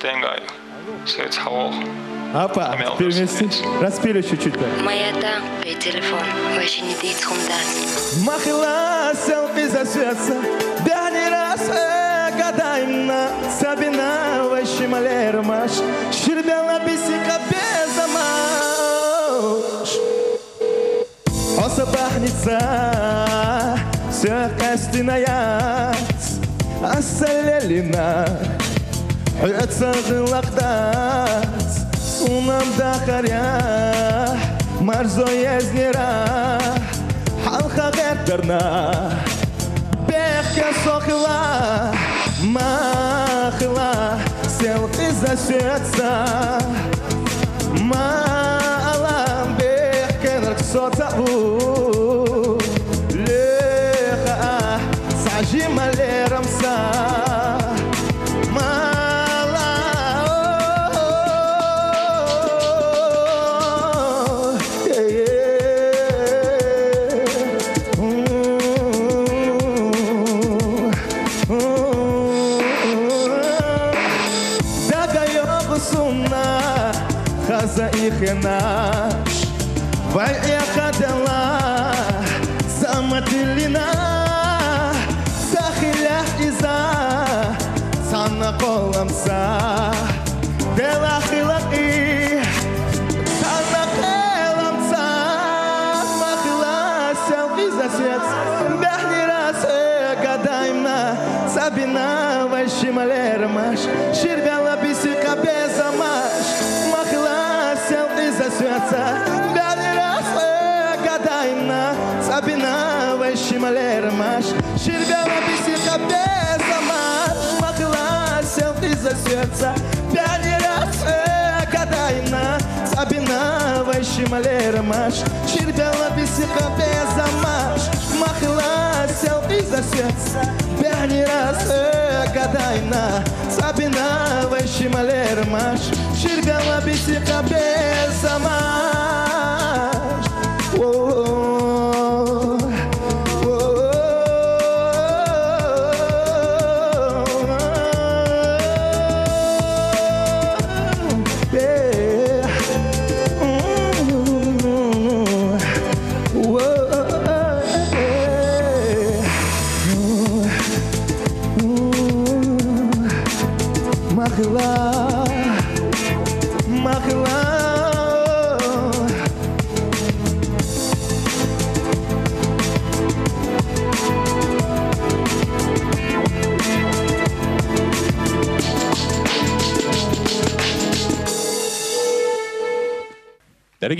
Деньгай, Светцхаво. Опа, перемести. Распили чуть-чуть. Моя при телефон, вообще не дает хумдас. Махила селфи засвется, бяни раз гадайна, сабина вообще малермаш, ширбела бисика безамаш. Особахница, все костяная, ассалелина, лакдат, унам дахаря, марзо езнера, халха геттерна, бехка сохила, махила, селфи засветца, малам бехка нарксоцау, леха, сажи малерамса. Хаза ихенаш, вай яхадела, заматилина, сахиля иза, сана коламса, дела хилаки, сана коламса, махила селфи засвет, бяхни раз гадаимна, сабина вайши малермаш, ширбяла бисика безамаш. Бяни раз гадайна, сабина вайши малермаш, ширбяла бисика безамаш, махила селфи засветца. Бяни раз гадайна, сабина вайши малермаш, ширбяла бисика безамаш, махила селфи засветца. Бяни раз гадайна, сабина вайши малермаш, ширбяла бисика безамаш. Махила, махила. Дорогие